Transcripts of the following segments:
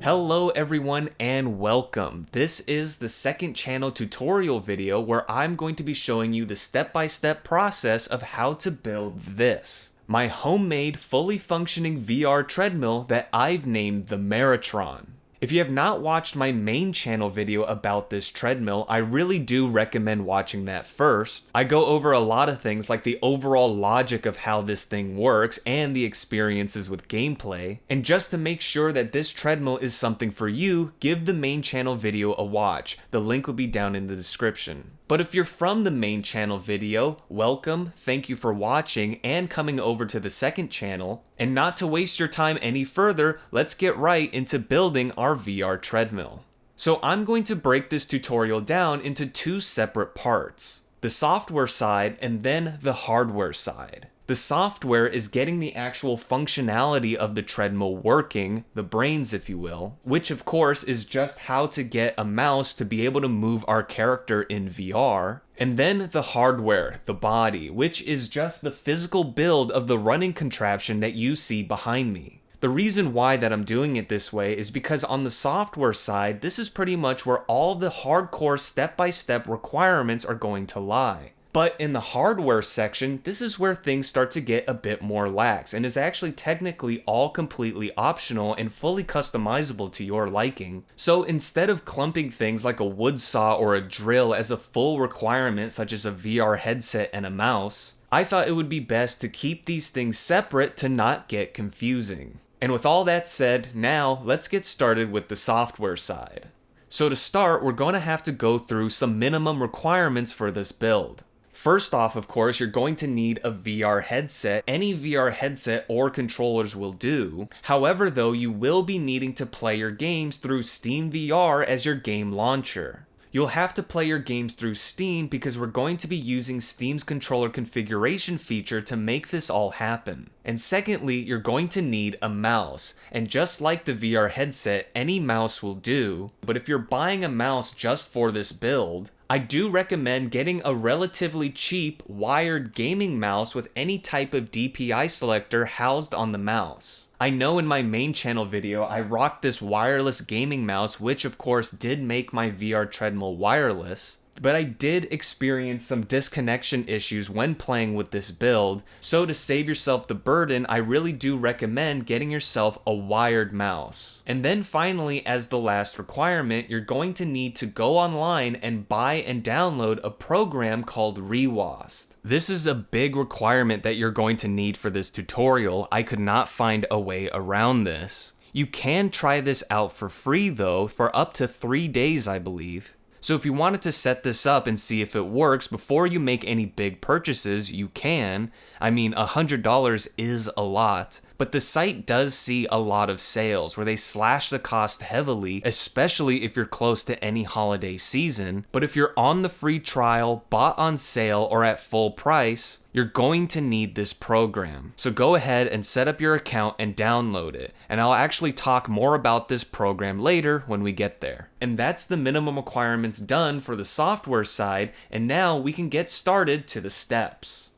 Hello everyone and welcome. This is the second channel tutorial video where I'm going to be showing you the step-by-step process of how to build this. My homemade, fully functioning VR treadmill that I've named the Maratron. If you have not watched my main channel video about this treadmill, I really do recommend watching that first. I go over a lot of things like the overall logic of how this thing works and the experiences with gameplay. And just to make sure that this treadmill is something for you, give the main channel video a watch. The link will be down in the description. But if you're from the main channel video, welcome, thank you for watching and coming over to the second channel. And not to waste your time any further, let's get right into building our VR treadmill. So I'm going to break this tutorial down into two separate parts, the software side and then the hardware side. The software is getting the actual functionality of the treadmill working, the brains if you will, which of course is just how to get a mouse to be able to move our character in VR. And then the hardware, the body, which is just the physical build of the running contraption that you see behind me. The reason why that I'm doing it this way is because on the software side, this is pretty much where all the hardcore step-by-step requirements are going to lie. But in the hardware section, this is where things start to get a bit more lax and is actually technically all completely optional and fully customizable to your liking. So instead of clumping things like a wood saw or a drill as a full requirement such as a VR headset and a mouse, I thought it would be best to keep these things separate to not get confusing. And with all that said, now let's get started with the software side. So to start, we're going to have to go through some minimum requirements for this build. First off, of course, you're going to need a VR headset. Any VR headset or controllers will do. However, though, you will be needing to play your games through Steam VR as your game launcher. You'll have to play your games through Steam because we're going to be using Steam's controller configuration feature to make this all happen. And secondly, you're going to need a mouse. And just like the VR headset, any mouse will do. But if you're buying a mouse just for this build, I do recommend getting a relatively cheap wired gaming mouse with any type of DPI selector housed on the mouse. I know in my main channel video I rocked this wireless gaming mouse, which of course did make my VR treadmill wireless, but I did experience some disconnection issues when playing with this build, so to save yourself the burden, I really do recommend getting yourself a wired mouse. And then finally, as the last requirement, you're going to need to go online and buy and download a program called Rewast. This is a big requirement that you're going to need for this tutorial. I could not find a way around this. You can try this out for free though, for up to 3 days I believe. So if you wanted to set this up and see if it works before you make any big purchases, you can. I mean, $100 is a lot, but the site does see a lot of sales where they slash the cost heavily, especially if you're close to any holiday season. But if you're on the free trial, bought on sale, or at full price, you're going to need this program. So go ahead and set up your account and download it. And I'll actually talk more about this program later when we get there. And that's the minimum requirements done for the software side, and now we can get started to the steps.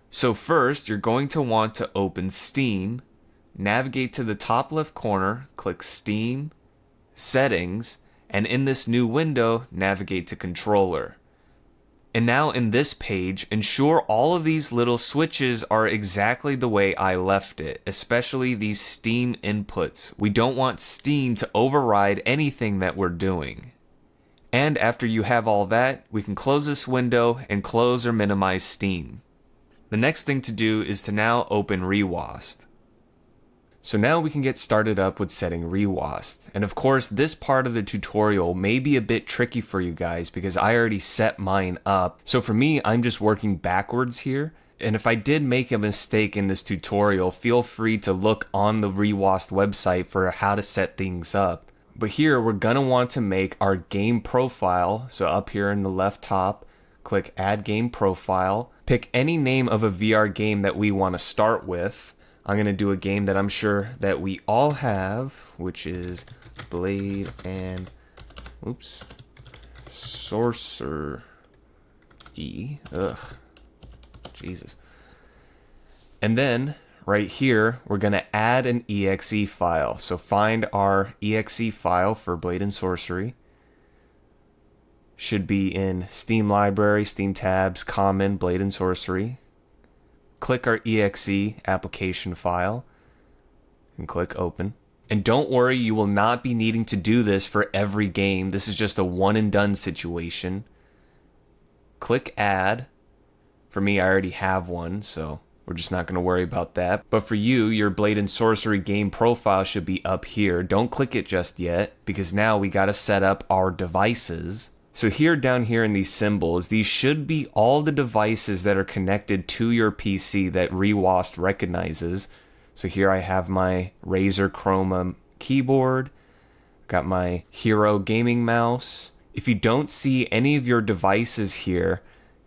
So first, you're going to want to open Steam, navigate to the top left corner, click Steam, Settings, and in this new window, navigate to Controller. And now in this page, ensure all of these little switches are exactly the way I left it, especially these Steam inputs. We don't want Steam to override anything that we're doing. And after you have all that, we can close this window and close or minimize Steam. The next thing to do is to now open Rewast. So now we can get started up with setting Rewast. And of course, this part of the tutorial may be a bit tricky for you guys because I already set mine up. So for me, I'm just working backwards here. And if I did make a mistake in this tutorial, feel free to look on the Rewast website for how to set things up. But here, we're gonna want to make our game profile. So up here in the left top, click Add Game Profile. Pick any name of a VR game that we want to start with. I'm going to do a game that I'm sure that we all have, which is Blade and Sorcery. Ugh. Jesus. And then right here, we're going to add an exe file. So find our exe file for Blade and Sorcery. Should be in Steam Library, Steam Tabs, Common, Blade and Sorcery. Click our exe application file and click Open. And don't worry, you will not be needing to do this for every game. This is just a one and done situation. Click Add. For me, I already have one, so we're just not going to worry about that. But for you, your Blade and Sorcery game profile should be up here. Don't click it just yet, because now we got to set up our devices. So here, down here in these symbols, these should be all the devices that are connected to your PC that ReWASD recognizes. So here I have my Razer Chroma keyboard, got my Hero gaming mouse. If you don't see any of your devices here,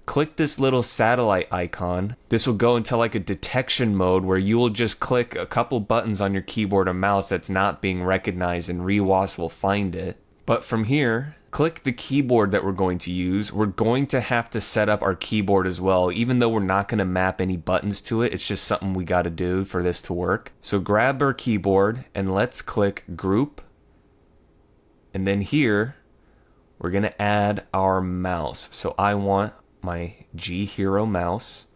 click this little satellite icon. This will go into like a detection mode where you will just click a couple buttons on your keyboard or mouse that's not being recognized, and ReWASD will find it. But from here, click the keyboard that we're going to use. We're going to have to set up our keyboard as well, even though we're not going to map any buttons to it. It's just something we got to do for this to work. So grab our keyboard and let's click Group. And then here, we're going to add our mouse. So I want my G Hero mouse.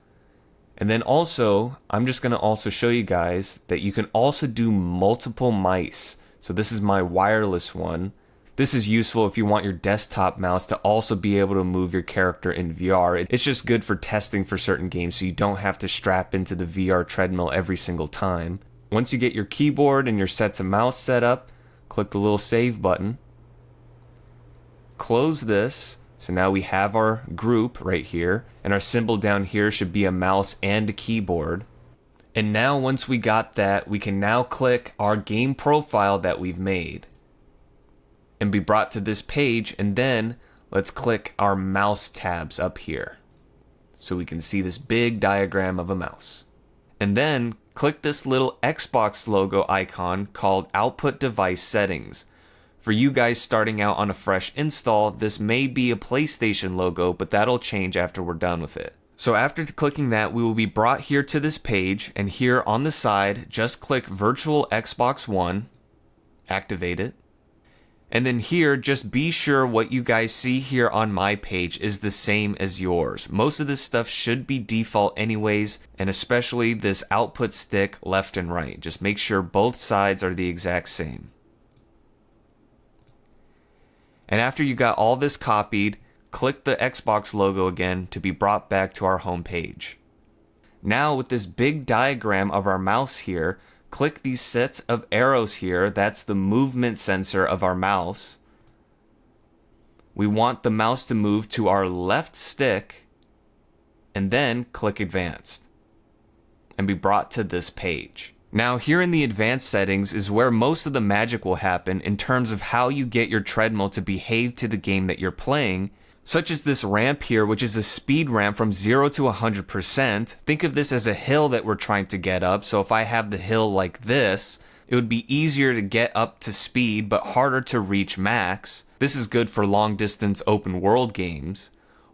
And then also, I'm just going to also show you guys that you can also do multiple mice. So this is my wireless one. This is useful if you want your desktop mouse to also be able to move your character in VR. It's just good for testing for certain games so you don't have to strap into the VR treadmill every single time. Once you get your keyboard and your sets of mouse set up, click the little save button. Close this. So now we have our group right here, and our symbol down here should be a mouse and a keyboard. And now once we got that, we can now click our game profile that we've made and be brought to this page, and then let's click our mouse tabs up here so we can see this big diagram of a mouse. And then click this little Xbox logo icon called Output Device Settings. For you guys starting out on a fresh install, this may be a PlayStation logo, but that'll change after we're done with it. So after clicking that, we will be brought here to this page, and here on the side, just click Virtual Xbox One, activate it. And then here, just be sure what you guys see here on my page is the same as yours. Most of this stuff should be default anyways, and especially this output stick left and right. Just make sure both sides are the exact same. And after you got all this copied, click the Xbox logo again to be brought back to our home page. Now with this big diagram of our mouse here, click these sets of arrows here. That's the movement sensor of our mouse. We want the mouse to move to our left stick, and then click Advanced and be brought to this page. Now here in the advanced settings is where most of the magic will happen in terms of how you get your treadmill to behave to the game that you're playing, such as this ramp here, which is a speed ramp from 0 to 100%. Think of this as a hill that we're trying to get up. So if I have the hill like this, it would be easier to get up to speed but harder to reach max. This is good for long distance open world games.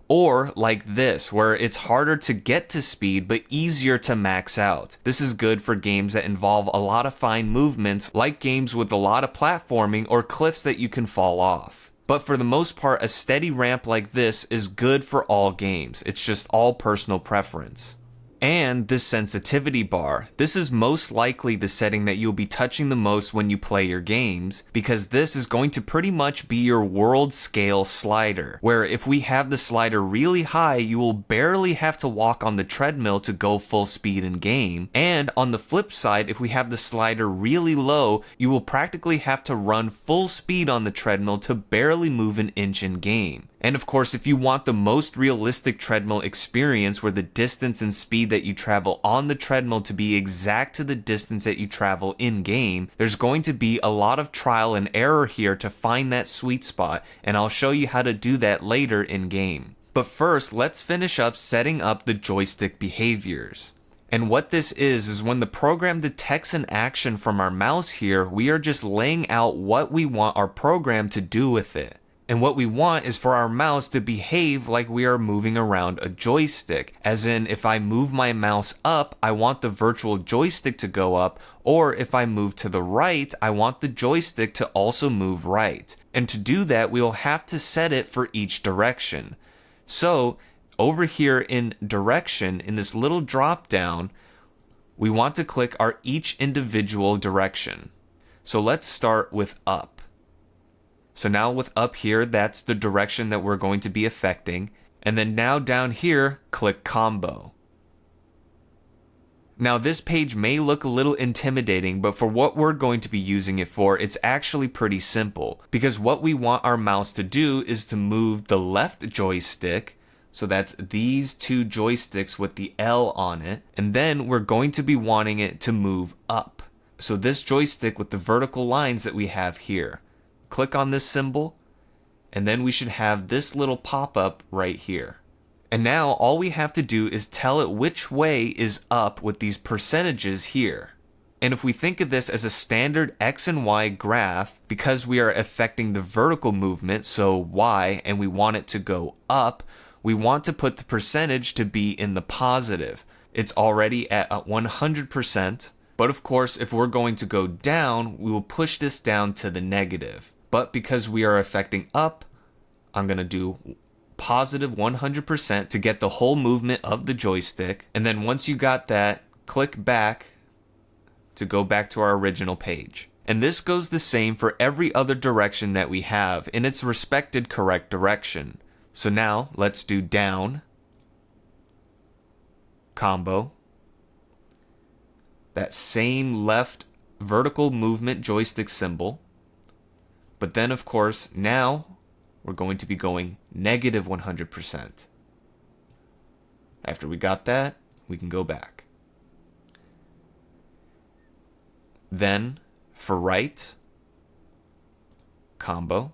Or like this, where it's harder to get to speed but easier to max out. This is good for games that involve a lot of fine movements, like games with a lot of platforming or cliffs that you can fall off. But for the most part, a steady ramp like this is good for all games. It's just all personal preference. And this sensitivity bar. This is most likely the setting that you'll be touching the most when you play your games, because this is going to pretty much be your world scale slider, where if we have the slider really high, you will barely have to walk on the treadmill to go full speed in game. And on the flip side, if we have the slider really low, you will practically have to run full speed on the treadmill to barely move an inch in game. And of course, if you want the most realistic treadmill experience where the distance and speed that you travel on the treadmill to be exact to the distance that you travel in game, there's going to be a lot of trial and error here to find that sweet spot, and I'll show you how to do that later in game. But first, let's finish up setting up the joystick behaviors. And what this is when the program detects an action from our mouse here, we are just laying out what we want our program to do with it. And what we want is for our mouse to behave like we are moving around a joystick. As in, if I move my mouse up, I want the virtual joystick to go up, or if I move to the right, I want the joystick to also move right. And to do that, we will have to set it for each direction. So, over here in direction, in this little drop down, we want to click our each individual direction. So let's start with up. So now with up here, that's the direction that we're going to be affecting. And then now down here, click combo. Now this page may look a little intimidating, but for what we're going to be using it for, it's actually pretty simple. Because what we want our mouse to do is to move the left joystick, so that's these two joysticks with the L on it, and then we're going to be wanting it to move up. So this joystick with the vertical lines that we have here. Click on this symbol, and then we should have this little pop-up right here. And now all we have to do is tell it which way is up with these percentages here. And if we think of this as a standard X and Y graph, because we are affecting the vertical movement, so Y, and we want it to go up, we want to put the percentage to be in the positive. It's already at 100%, but of course if we're going to go down, we will push this down to the negative. But because we are affecting up, I'm going to do positive 100% to get the whole movement of the joystick. And then once you got that, click back to go back to our original page. And this goes the same for every other direction that we have in its respected correct direction. So now let's do down, combo, that same left vertical movement joystick symbol. But then, of course, now we're going to be going negative 100%. After we got that, we can go back. Then, for right, combo.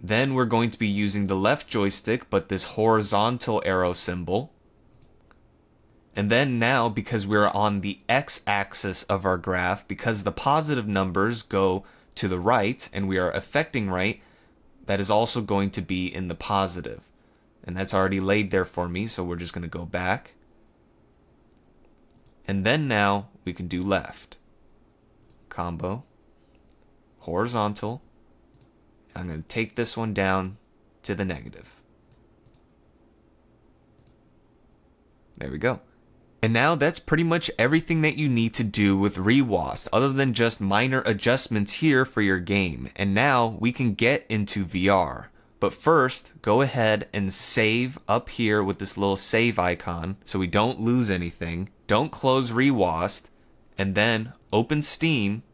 Then we're going to be using the left joystick, but this horizontal arrow symbol. And then now, because we're on the x-axis of our graph, because the positive numbers go to the right, and we are affecting right, that is also going to be in the positive. And that's already laid there for me, so we're just going to go back. And then now, we can do left. Combo. Horizontal. And I'm going to take this one down to the negative. There we go. And now that's pretty much everything that you need to do with ReWASD, other than just minor adjustments here for your game. And now we can get into VR. But first, go ahead and save up here with this little save icon so we don't lose anything. Don't close ReWASD, and then open Steam,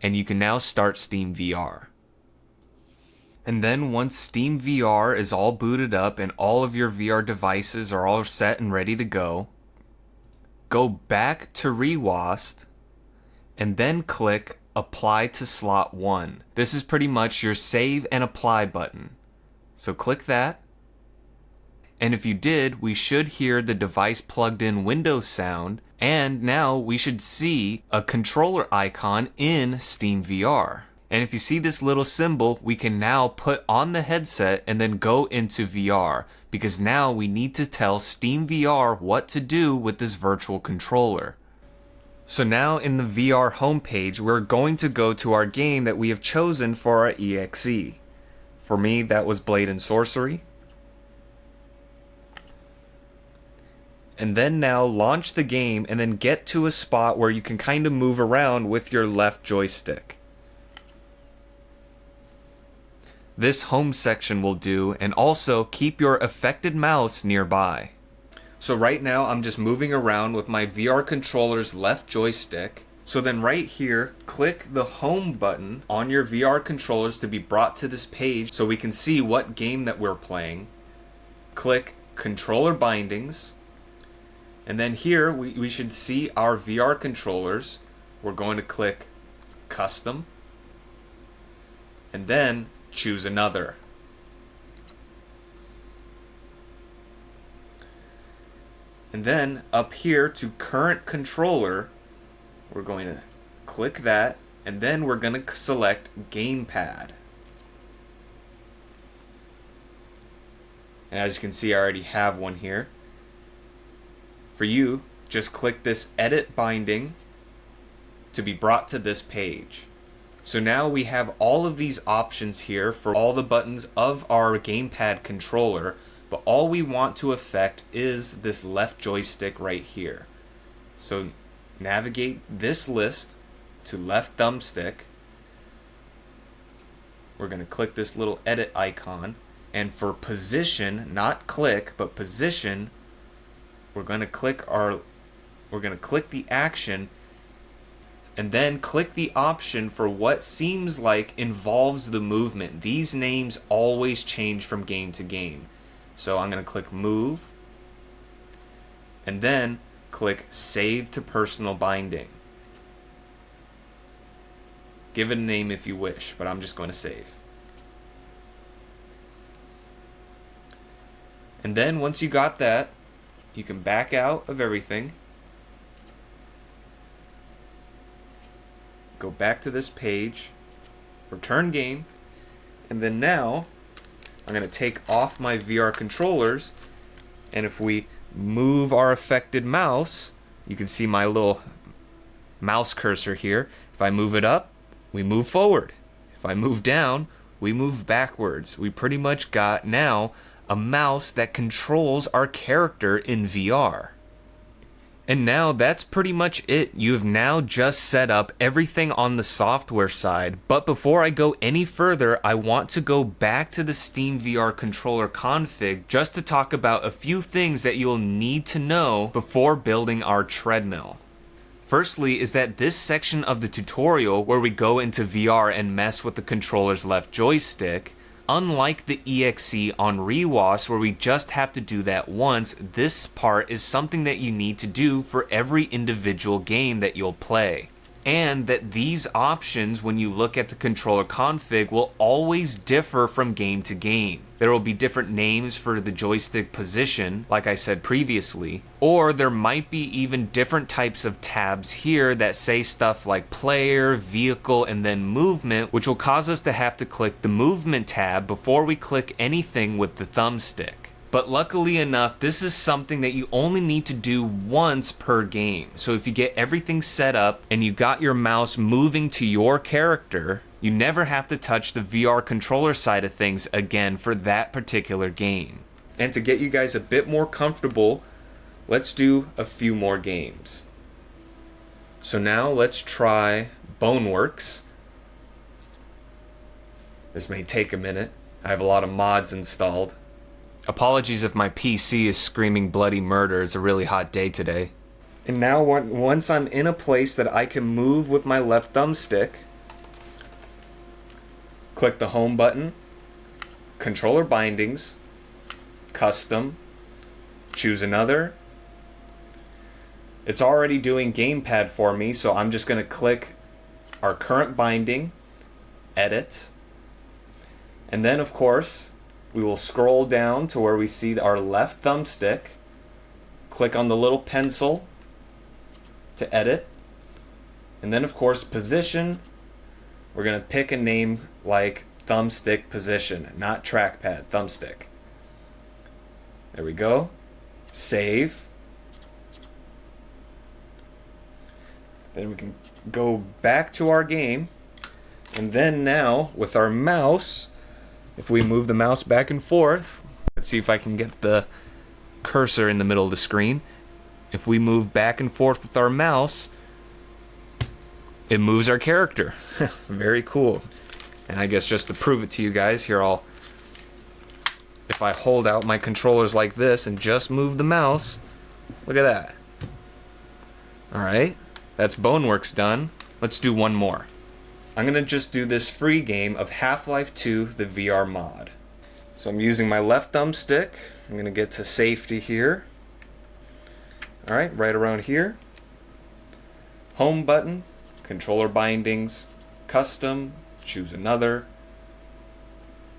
and you can now start Steam VR. And then once Steam VR is all booted up and all of your VR devices are all set and ready to go back to ReWASD and then click Apply to Slot 1. This is pretty much your Save and Apply button. So click that. And if you did, we should hear the device plugged in Windows sound, and now we should see a controller icon in Steam VR. And if you see this little symbol, we can now put on the headset and then go into VR, because now we need to tell Steam VR what to do with this virtual controller. So now in the VR homepage, we're going to go to our game that we have chosen for our EXE. For me, that was Blade and Sorcery. And then now launch the game and then get to a spot where you can kind of move around with your left joystick. This home section will do, and also keep your affected mouse nearby. So right now I'm just moving around with my VR controller's left joystick. So then right here, click the home button on your VR controllers to be brought to this page so we can see what game that we're playing. Click controller bindings. And then here we should see our VR controllers. We're going to click custom. And then choose another. And then up here to current controller, we're going to click that, and then we're going to select gamepad. And as you can see, I already have one here. For you, just click this edit binding to be brought to this page. So now we have all of these options here for all the buttons of our gamepad controller, but all we want to affect is this left joystick right here. So navigate this list to left thumbstick. We're going to click this little edit icon, and for position, not click, but position, we're going to click the action and then click the option for what seems like involves the movement. These names always change from game to game. So I'm going to click move and then click save to personal binding. Give it a name if you wish, but I'm just going to save. And then once you got that, you can back out of everything. Go back to this page, return game, and then now I'm going to take off my VR controllers, and if we move our affected mouse, you can see my little mouse cursor here. If I move it up, we move forward. If I move down, we move backwards. We pretty much got now a mouse that controls our character in VR. And now that's pretty much it. You have now just set up everything on the software side. But before I go any further, I want to go back to the Steam VR controller config just to talk about a few things that you'll need to know before building our treadmill. Firstly is that this section of the tutorial where we go into VR and mess with the controller's left joystick, unlike the EXE on ReWAS where we just have to do that once, this part is something that you need to do for every individual game that you'll play. And that these options, when you look at the controller config, will always differ from game to game. There will be different names for the joystick position, like I said previously, or there might be even different types of tabs here that say stuff like player, vehicle, and then movement, which will cause us to have to click the movement tab before we click anything with the thumbstick. But luckily enough, this is something that you only need to do once per game. So if you get everything set up and you got your mouse moving to your character, you never have to touch the VR controller side of things again for that particular game. And to get you guys a bit more comfortable, let's do a few more games. So now let's try Boneworks. This may take a minute. I have a lot of mods installed. Apologies if my PC is screaming bloody murder. It's a really hot day today. And now once I'm in a place that I can move with my left thumbstick, click the home button, controller bindings, custom, choose another. It's already doing gamepad for me, so I'm just going to click our current binding, edit, and then of course we will scroll down to where we see our left thumbstick, click on the little pencil to edit, and then of course position, we're going to pick a name like thumbstick position, not trackpad, thumbstick. There we go. Save. Then we can go back to our game, and then now with our mouse, if we move the mouse back and forth, let's see if I can get the cursor in the middle of the screen. If we move back and forth with our mouse, it moves our character. Very cool. And I guess just to prove it to you guys, here if I hold out my controllers like this and just move the mouse, look at that. Alright, that's Boneworks done. Let's do one more. I'm going to just do this free game of Half-Life 2, the VR mod. So I'm using my left thumbstick. I'm going to get to safety here. Alright, right around here. Home button, controller bindings, custom, choose another.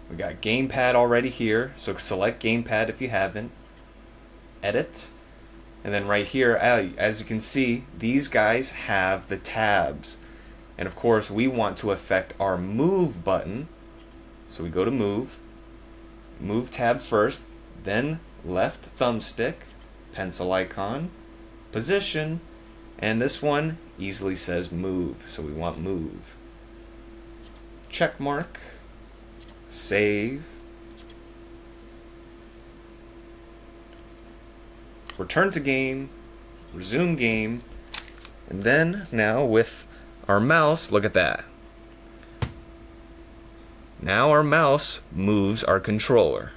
We got gamepad already here, so select gamepad if you haven't. Edit. And then right here, as you can see, these guys have the tabs. And of course, we want to affect our move button. So we go to move tab first, then left thumbstick, pencil icon, position, and this one easily says move, so we want move. Check mark, save, return to game, resume game, and then now with our mouse, look at that. Now our mouse moves our controller.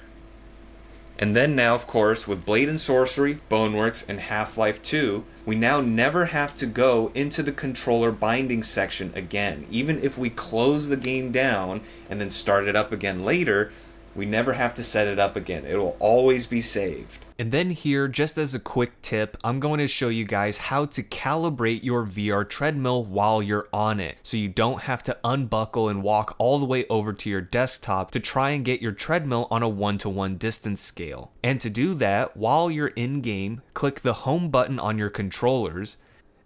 And then now, of course, with Blade and Sorcery, Boneworks, and Half-Life 2, we now never have to go into the controller binding section again. Even if we close the game down and then start it up again later, we never have to set it up again. It will always be saved. And then here, just as a quick tip, I'm going to show you guys how to calibrate your VR treadmill while you're on it, so you don't have to unbuckle and walk all the way over to your desktop to try and get your treadmill on a 1-to-1 distance scale. And to do that, while you're in game, click the home button on your controllers,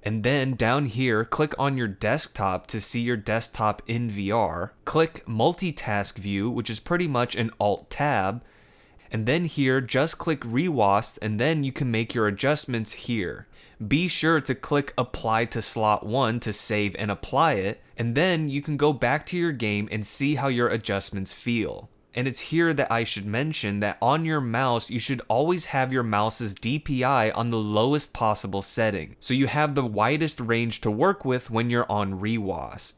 and then down here, click on your desktop to see your desktop in VR. Click Multitask View, which is pretty much an Alt-Tab. And then here, just click ReWASD, and then you can make your adjustments here. Be sure to click Apply to Slot 1 to save and apply it, and then you can go back to your game and see how your adjustments feel. And it's here that I should mention that on your mouse, you should always have your mouse's DPI on the lowest possible setting, so you have the widest range to work with when you're on ReWASD.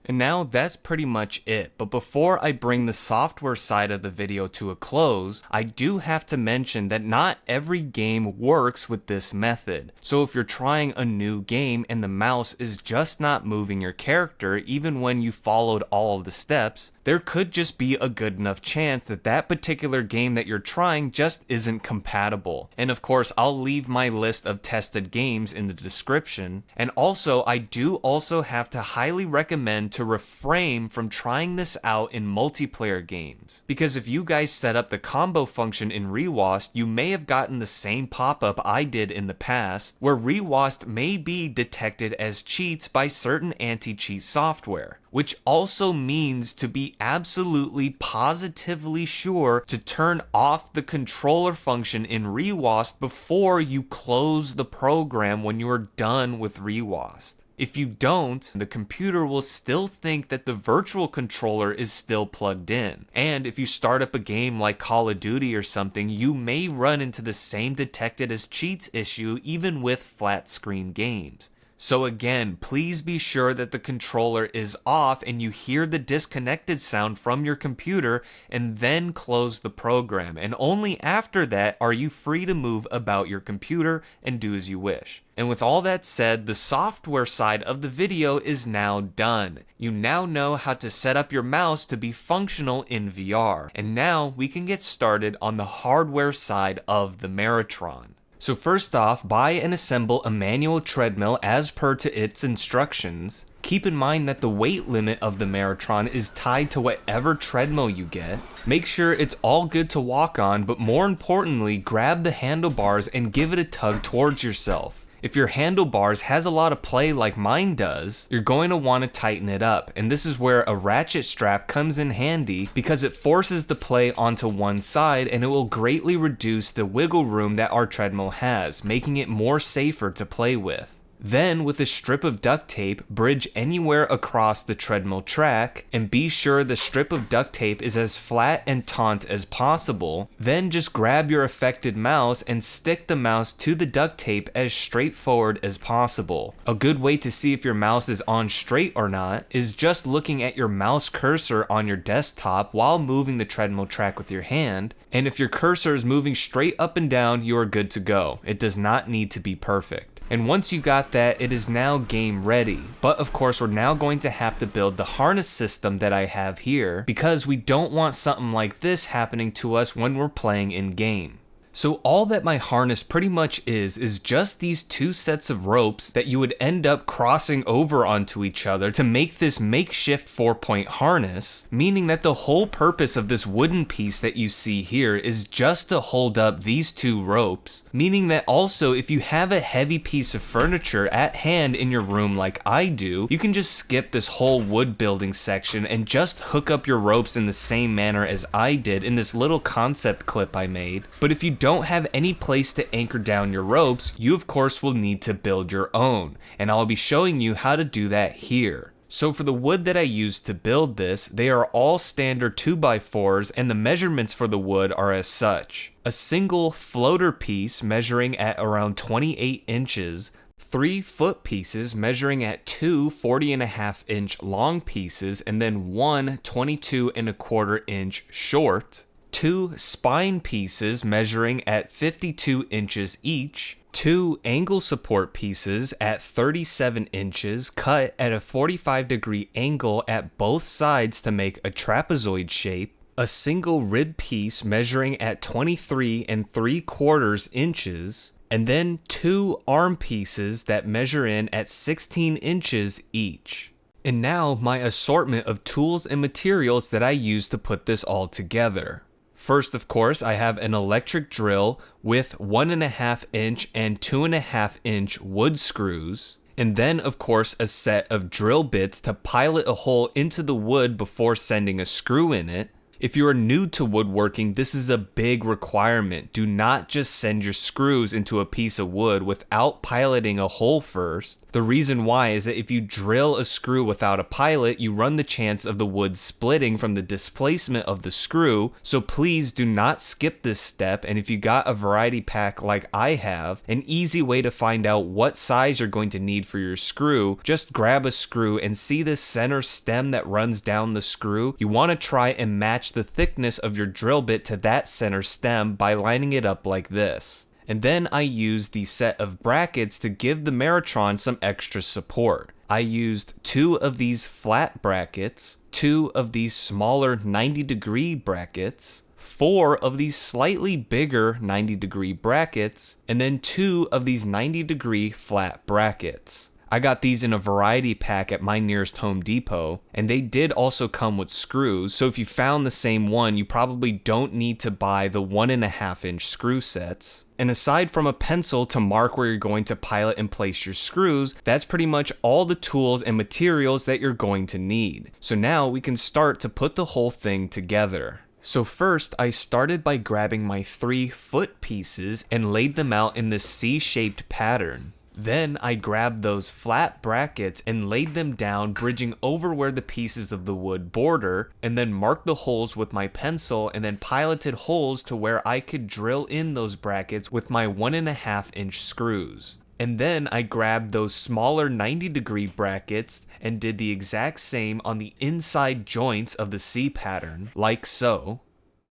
And now that's pretty much it, but before I bring the software side of the video to a close, I do have to mention that not every game works with this method. So if you're trying a new game and the mouse is just not moving your character even when you followed all of the steps, there could just be a good enough chance that that particular game that you're trying just isn't compatible. And of course, I'll leave my list of tested games in the description. And also, I do also have to highly recommend to refrain from trying this out in multiplayer games. Because if you guys set up the combo function in ReWASD, you may have gotten the same pop-up I did in the past, where ReWASD may be detected as cheats by certain anti-cheat software. Which also means to be absolutely positively sure to turn off the controller function in ReWASD before you close the program when you are done with ReWASD. If you don't, the computer will still think that the virtual controller is still plugged in. And if you start up a game like Call of Duty or something, you may run into the same detected as cheats issue even with flat screen games. So again, please be sure that the controller is off and you hear the disconnected sound from your computer, and then close the program. And only after that are you free to move about your computer and do as you wish. And with all that said, the software side of the video is now done. You now know how to set up your mouse to be functional in VR. And now we can get started on the hardware side of the Maratron. So first off, buy and assemble a manual treadmill as per to its instructions. Keep in mind that the weight limit of the Maratron is tied to whatever treadmill you get. Make sure it's all good to walk on, but more importantly, grab the handlebars and give it a tug towards yourself. If your handlebars has a lot of play like mine does, you're going to want to tighten it up, and this is where a ratchet strap comes in handy because it forces the play onto one side and it will greatly reduce the wiggle room that our treadmill has, making it more safer to play with. Then, with a strip of duct tape, bridge anywhere across the treadmill track, and be sure the strip of duct tape is as flat and taut as possible. Then just grab your affected mouse and stick the mouse to the duct tape as straightforward as possible. A good way to see if your mouse is on straight or not is just looking at your mouse cursor on your desktop while moving the treadmill track with your hand, and if your cursor is moving straight up and down, you are good to go. It does not need to be perfect. And once you got that, it is now game ready. But of course, we're now going to have to build the harness system that I have here because we don't want something like this happening to us when we're playing in game. So all that my harness pretty much is just these two sets of ropes that you would end up crossing over onto each other to make this makeshift 4-point harness, meaning that the whole purpose of this wooden piece that you see here is just to hold up these two ropes, meaning that also if you have a heavy piece of furniture at hand in your room like I do, you can just skip this whole wood building section and just hook up your ropes in the same manner as I did in this little concept clip I made. But if you don't have any place to anchor down your ropes, you of course will need to build your own, and I'll be showing you how to do that here. So for the wood that I used to build this, they are all standard 2x4s, and the measurements for the wood are as such. A single floater piece measuring at around 28 inches, 3 foot pieces measuring at 2 40.5-inch long pieces, and then one 22.25-inch short, 2 spine pieces measuring at 52 inches each, 2 angle support pieces at 37 inches cut at a 45-degree angle at both sides to make a trapezoid shape, a single rib piece measuring at 23 3/4 inches, and then 2 arm pieces that measure in at 16 inches each. And now my assortment of tools and materials that I use to put this all together. First, of course, I have an electric drill with 1.5-inch and 2.5-inch wood screws. And then, of course, a set of drill bits to pilot a hole into the wood before sending a screw in it. If you are new to woodworking, this is a big requirement. Do not just send your screws into a piece of wood without piloting a hole first. The reason why is that if you drill a screw without a pilot, you run the chance of the wood splitting from the displacement of the screw, so please do not skip this step. And if you got a variety pack like I have, an easy way to find out what size you're going to need for your screw, just grab a screw and see this center stem that runs down the screw. You want to try and match the thickness of your drill bit to that center stem by lining it up like this. And then I used the set of brackets to give the Maratron some extra support. I used 2 of these flat brackets, 2 of these smaller 90-degree brackets, 4 of these slightly bigger 90-degree brackets, and then 2 of these 90-degree flat brackets. I got these in a variety pack at my nearest Home Depot, and they did also come with screws, so if you found the same one, you probably don't need to buy the 1.5-inch screw sets. And aside from a pencil to mark where you're going to pilot and place your screws, that's pretty much all the tools and materials that you're going to need. So now we can start to put the whole thing together. So first, I started by grabbing my 3 foot pieces and laid them out in this C-shaped pattern. Then I grabbed those flat brackets and laid them down, bridging over where the pieces of the wood border, and then marked the holes with my pencil and then piloted holes to where I could drill in those brackets with my 1.5-inch screws. And then I grabbed those smaller 90-degree brackets and did the exact same on the inside joints of the C pattern, like so.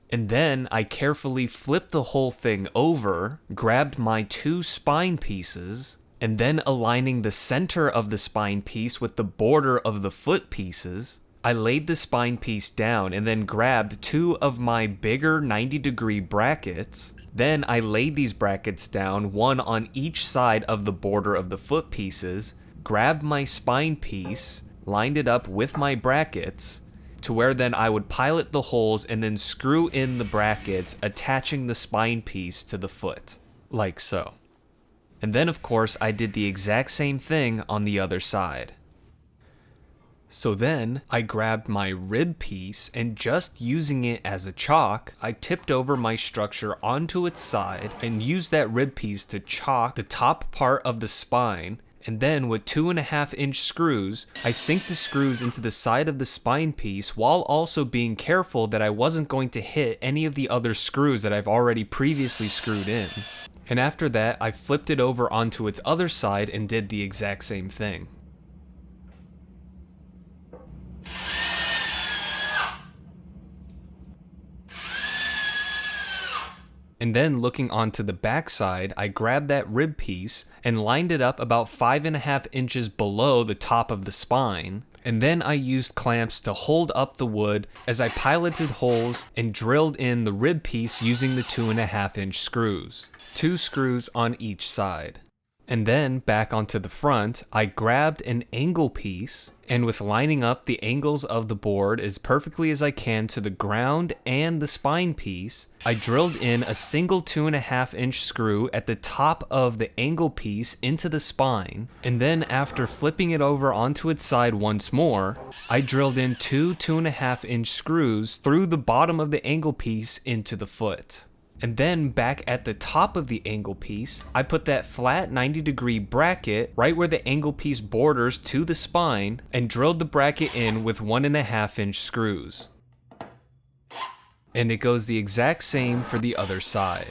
And then I carefully flipped the whole thing over, grabbed my 2 spine pieces, and then aligning the center of the spine piece with the border of the foot pieces, I laid the spine piece down and then grabbed 2 of my bigger 90-degree brackets. Then I laid these brackets down, one on each side of the border of the foot pieces, grabbed my spine piece, lined it up with my brackets, to where then I would pilot the holes and then screw in the brackets, attaching the spine piece to the foot, like so. And then of course I did the exact same thing on the other side. So then I grabbed my rib piece and just using it as a chalk, I tipped over my structure onto its side and used that rib piece to chalk the top part of the spine. And then with 2.5-inch screws, I sink the screws into the side of the spine piece while also being careful that I wasn't going to hit any of the other screws that I've already previously screwed in. And after that, I flipped it over onto its other side and did the exact same thing. And then looking onto the back side, I grabbed that rib piece and lined it up about 5.5 inches below the top of the spine. And then I used clamps to hold up the wood as I piloted holes and drilled in the rib piece using the 2.5-inch screws. 2 screws on each side. And then back onto the front, I grabbed an angle piece, and with lining up the angles of the board as perfectly as I can to the ground and the spine piece, I drilled in a single 2.5-inch screw at the top of the angle piece into the spine, and then after flipping it over onto its side once more, I drilled in 2 2.5-inch screws through the bottom of the angle piece into the foot. And then back at the top of the angle piece, I put that flat 90-degree bracket right where the angle piece borders to the spine and drilled the bracket in with 1.5-inch screws. And it goes the exact same for the other side.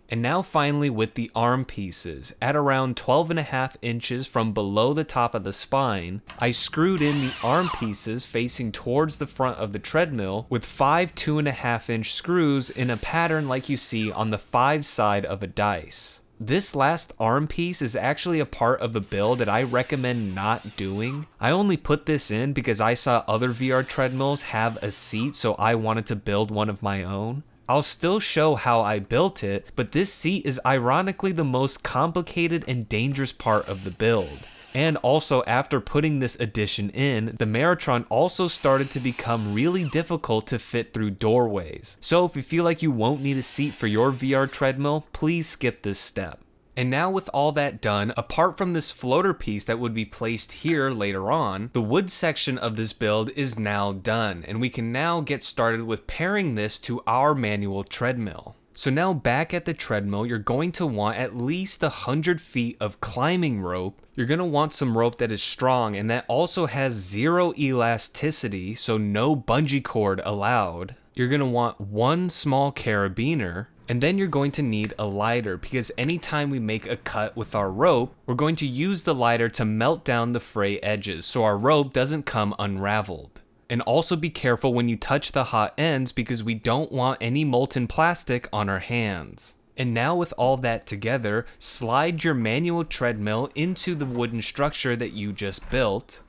And now finally with the arm pieces, at around 12.5 inches from below the top of the spine, I screwed in the arm pieces facing towards the front of the treadmill with 5 2.5-inch screws in a pattern like you see on the 5 side of a dice. This last arm piece is actually a part of the build that I recommend not doing. I only put this in because I saw other VR treadmills have a seat, so I wanted to build one of my own. I'll still show how I built it, but this seat is ironically the most complicated and dangerous part of the build. And also after putting this addition in, the Maratron also started to become really difficult to fit through doorways. So if you feel like you won't need a seat for your VR treadmill, please skip this step. And now with all that done, apart from this floater piece that would be placed here later on, the wood section of this build is now done, and we can now get started with pairing this to our manual treadmill. So now back at the treadmill, you're going to want at least 100 feet of climbing rope. You're going to want some rope that is strong and that also has 0 elasticity, so no bungee cord allowed. You're going to want 1 small carabiner. And then you're going to need a lighter because anytime we make a cut with our rope, we're going to use the lighter to melt down the fray edges so our rope doesn't come unraveled. And also be careful when you touch the hot ends because we don't want any molten plastic on our hands. And now with all that together, slide your manual treadmill into the wooden structure that you just built.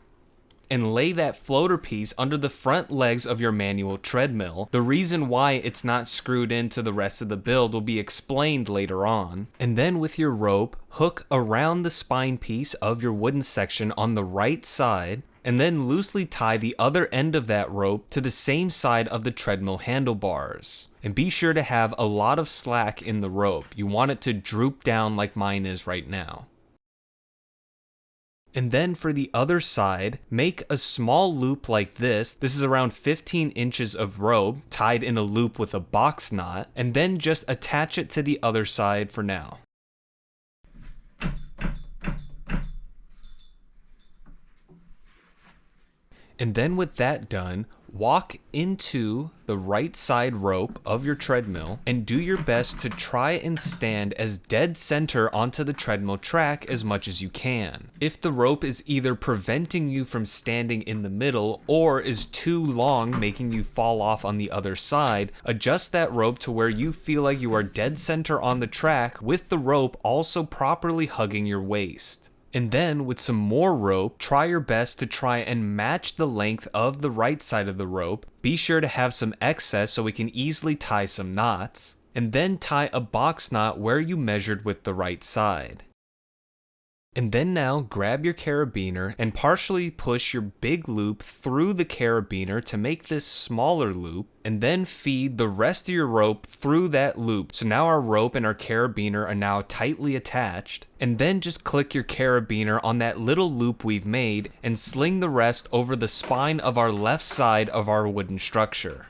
And lay that floater piece under the front legs of your manual treadmill. The reason why it's not screwed into the rest of the build will be explained later on. And then with your rope, hook around the spine piece of your wooden section on the right side, and then loosely tie the other end of that rope to the same side of the treadmill handlebars. And be sure to have a lot of slack in the rope. You want it to droop down like mine is right now. And then for the other side, make a small loop like this. This is around 15 inches of rope tied in a loop with a box knot, and then just attach it to the other side for now. And then with that done, walk into the right side rope of your treadmill and do your best to try and stand as dead center onto the treadmill track as much as you can. If the rope is either preventing you from standing in the middle or is too long making you fall off on the other side, adjust that rope to where you feel like you are dead center on the track with the rope also properly hugging your waist. And then with some more rope, try your best to try and match the length of the right side of the rope. Be sure to have some excess so we can easily tie some knots. And then tie a box knot where you measured with the right side. And then now grab your carabiner and partially push your big loop through the carabiner to make this smaller loop, and then feed the rest of your rope through that loop. So now our rope and our carabiner are now tightly attached, and then just click your carabiner on that little loop we've made and sling the rest over the spine of our left side of our wooden structure.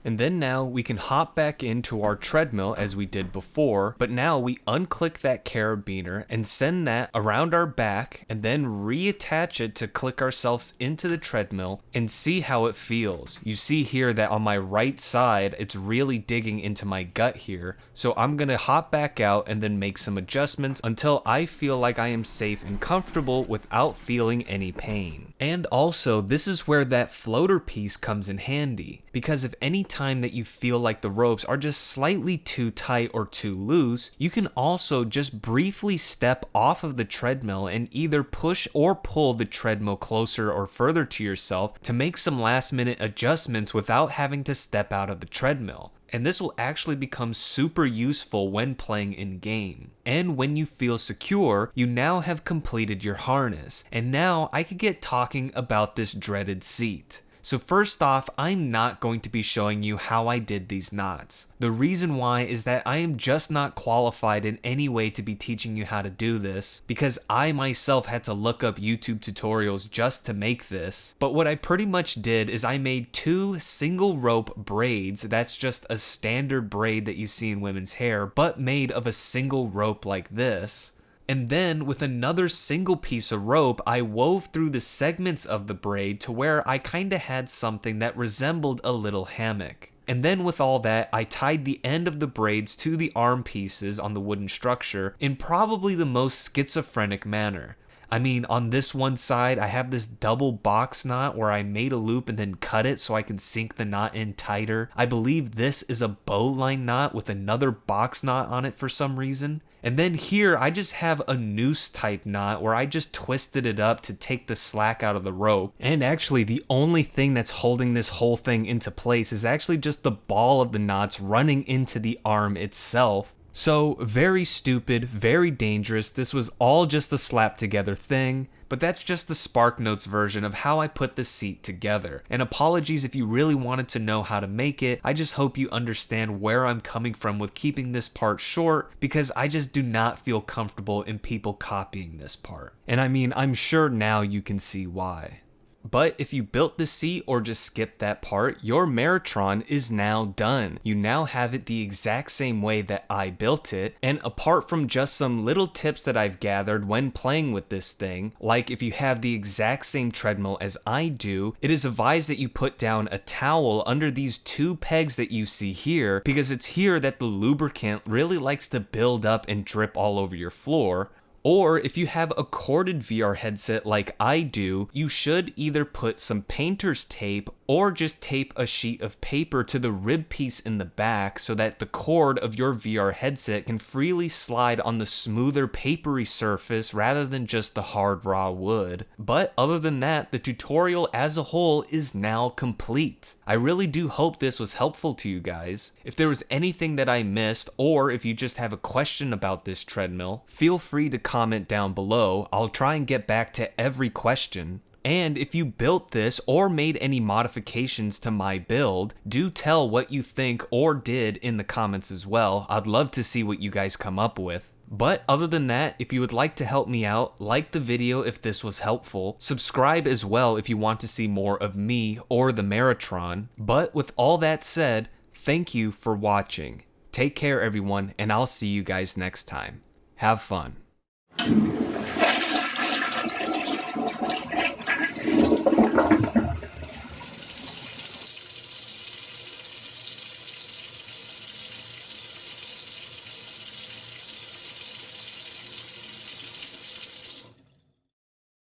And then now we can hop back into our treadmill as we did before, but now we unclick that carabiner and send that around our back and then reattach it to click ourselves into the treadmill and see how it feels. You see here that on my right side, it's really digging into my gut here. So I'm gonna hop back out and then make some adjustments until I feel like I am safe and comfortable without feeling any pain. And also, this is where that floater piece comes in handy, because if any time that you feel like the ropes are just slightly too tight or too loose, you can also just briefly step off of the treadmill and either push or pull the treadmill closer or further to yourself to make some last minute adjustments without having to step out of the treadmill. And this will actually become super useful when playing in game. And when you feel secure, you now have completed your harness. And now I could get talking about this dreaded seat. So first off, I'm not going to be showing you how I did these knots. The reason why is that I am just not qualified in any way to be teaching you how to do this, because I myself had to look up YouTube tutorials just to make this. But what I pretty much did is I made 2 single rope braids. That's just a standard braid that you see in women's hair, but made of a single rope like this. And then with another single piece of rope, I wove through the segments of the braid to where I kinda had something that resembled a little hammock. And then with all that, I tied the end of the braids to the arm pieces on the wooden structure in probably the most schizophrenic manner. I mean, on this one side, I have this double box knot where I made a loop and then cut it so I can sink the knot in tighter. I believe this is a bowline knot with another box knot on it for some reason. And then here, I just have a noose type knot where I just twisted it up to take the slack out of the rope. And actually, the only thing that's holding this whole thing into place is actually just the ball of the knots running into the arm itself. So, very stupid, very dangerous. This was all just a slap together thing, but that's just the SparkNotes version of how I put the seat together. And apologies if you really wanted to know how to make it. I just hope you understand where I'm coming from with keeping this part short, because I just do not feel comfortable in people copying this part. And I mean, I'm sure now you can see why. But if you built the seat or just skipped that part, your Maratron is now done. You now have it the exact same way that I built it, and apart from just some little tips that I've gathered when playing with this thing, like if you have the exact same treadmill as I do, it is advised that you put down a towel under these 2 pegs that you see here, because it's here that the lubricant really likes to build up and drip all over your floor. Or if you have a corded VR headset like I do, you should either put some painter's tape or just tape a sheet of paper to the rib piece in the back so that the cord of your VR headset can freely slide on the smoother papery surface rather than just the hard raw wood. But other than that, the tutorial as a whole is now complete. I really do hope this was helpful to you guys. If there was anything that I missed, or if you just have a question about this treadmill, feel free to comment down below. I'll try and get back to every question. And if you built this or made any modifications to my build, do tell what you think or did in the comments as well. I'd love to see what you guys come up with. But other than that, if you would like to help me out, like the video if this was helpful, subscribe as well if you want to see more of me or the Maratron. But with all that said, thank you for watching. Take care everyone, and I'll see you guys next time. Have fun.